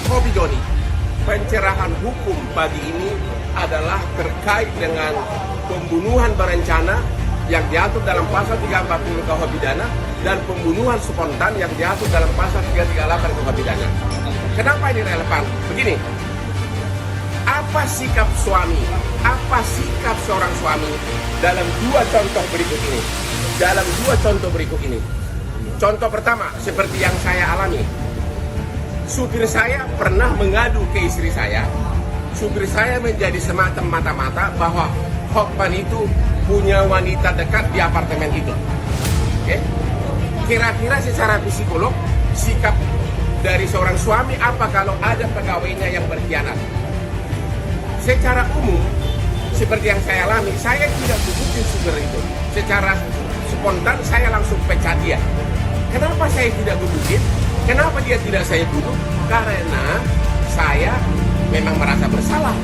Kopi Joni, pencerahan hukum pagi ini adalah terkait dengan pembunuhan berencana yang diatur dalam pasal 340 KUH pidana dan pembunuhan spontan yang diatur dalam pasal 338 KUH pidana. Kenapa ini relevan? Begini, apa sikap suami, apa sikap seorang suami dalam dua contoh berikut ini? Dalam dua contoh berikut ini. Contoh pertama, seperti yang saya alami. Supir saya pernah mengadu ke istri saya. Supir saya menjadi semacam mata-mata bahwa Hotman itu punya wanita dekat di apartemen itu. Oke? Kira-kira secara psikolog, sikap dari seorang suami apa kalau ada pegawainya yang berkhianat? Secara umum, seperti yang saya alami, saya tidak butuhin supir itu. Secara spontan saya langsung pecat dia. Kenapa saya tidak butuhin? Kenapa dia tidak saya butuh? Karena saya memang merasa bersalah.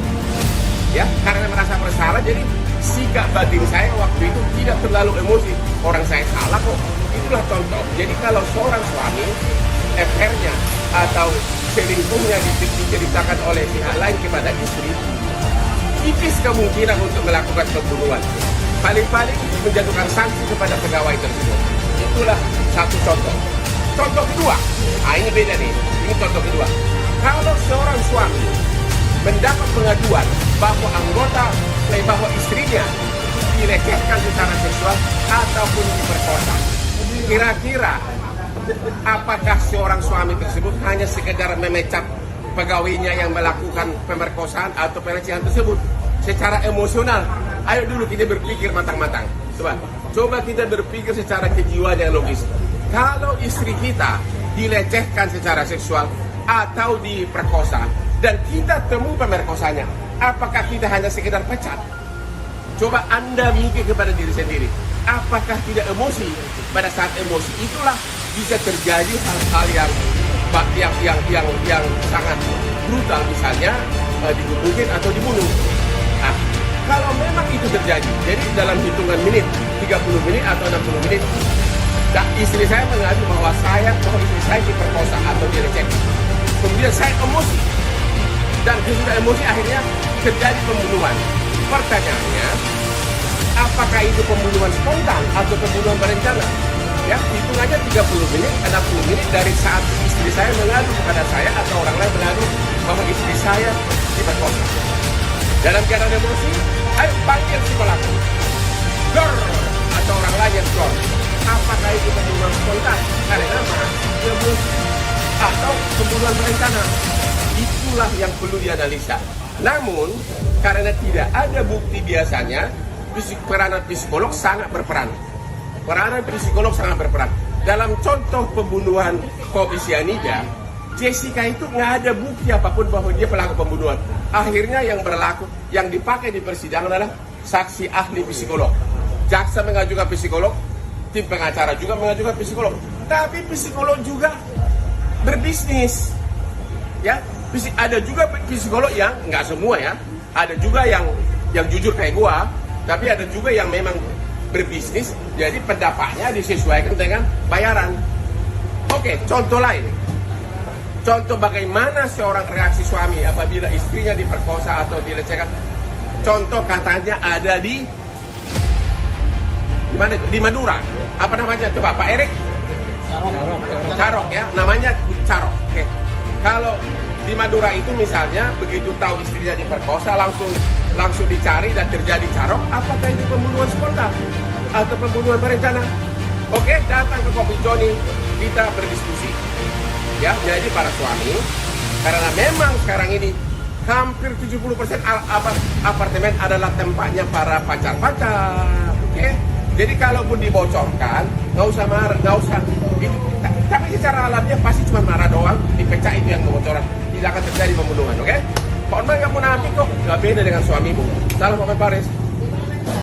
Ya, karena merasa bersalah, jadi sikap batin saya waktu itu tidak terlalu emosi. Orang saya salah kok. Itulah contoh. Jadi kalau seorang suami affair-nya atau selingkuhnya diceritakan oleh pihak lain kepada istri, tipis kemungkinan untuk melakukan pembunuhan. Paling-paling menjatuhkan sanksi kepada pegawai tersebut. Itulah satu contoh. Contoh kedua, ini beda nih. Ini contoh kedua. Kalau seorang suami mendapat pengaduan bahwa bahwa istrinya dilecehkan secara seksual ataupun diperkosa, kira-kira apakah seorang suami tersebut hanya sekedar memecat pegawainya yang melakukan pemerkosaan atau pelecehan tersebut secara emosional? Ayo dulu kita berpikir matang-matang. Coba kita berpikir secara kejiwaan yang logis. Kalau istri kita dilecehkan secara seksual atau diperkosa dan kita temu pemerkosanya, apakah kita hanya sekedar pecat? Coba Anda mikir kepada diri sendiri. Apakah tidak emosi? Pada saat emosi itulah bisa terjadi hal-hal yang sangat brutal, misalnya digebukin atau dibunuh. Nah, kalau memang itu terjadi, jadi dalam hitungan menit, 30 menit atau 60 menit, istri saya mengadu bahwa istri saya diperkosa atau dilecehkan. Kemudian saya emosi, dan sesudah emosi akhirnya terjadi pembunuhan. Pertanyaannya, apakah itu pembunuhan spontan atau pembunuhan berencana? Ya, hitung aja 30 menit, 60 menit dari saat istri saya mengadu kepada saya atau orang lain mengadu bahwa istri saya diperkosa. Dalam keadaan emosi, ayo panggil si pelaku. Gor, atau orang lain yang gor. Apakah itu pembunuhan spontan karena emosi atau pembunuhan berencana? Itulah yang perlu dianalisa. Namun, karena tidak ada bukti biasanya, peranan psikolog sangat berperan. Peranan psikolog sangat berperan. Dalam contoh pembunuhan kopi sianida, Jessica itu nggak ada bukti apapun bahwa dia pelaku pembunuhan. Akhirnya yang dipakai di persidangan adalah saksi ahli psikolog. Jaksa mengajukan psikolog, tim pengacara juga mengajukan psikolog. Tapi psikolog juga berbisnis. Ya, ada juga psikolog yang nggak semua ya. Ada juga yang jujur kayak gua, tapi ada juga yang memang berbisnis, jadi pendapatnya disesuaikan dengan bayaran. Oke, contoh lain. Contoh bagaimana seorang reaksi suami apabila istrinya diperkosa atau dilecehkan. Contoh katanya ada di mana? Di Madura. Apa namanya? Coba Pak Erik. Carok ya, namanya Carok. Oke. Kalau di Madura itu misalnya begitu tahu istrinya diperkosa langsung dicari dan terjadi carok, apakah itu pembunuhan spontan atau pembunuhan berencana? Oke, datang ke Kopi Joni, kita berdiskusi. Ya, jadi para suami, karena memang sekarang ini hampir 70% apartemen adalah tempatnya para pacar-pacar. Oke, jadi kalaupun dibocorkan, nggak usah marah, nggak usah. Tapi secara alamiah pasti cuma marah doang, dipecah itu yang kebocoran. Tidak akan terjadi pembunuhan, oke? Pak Onman nggak munafik kok, nggak beda dengan suamimu. Salam Pak Paris.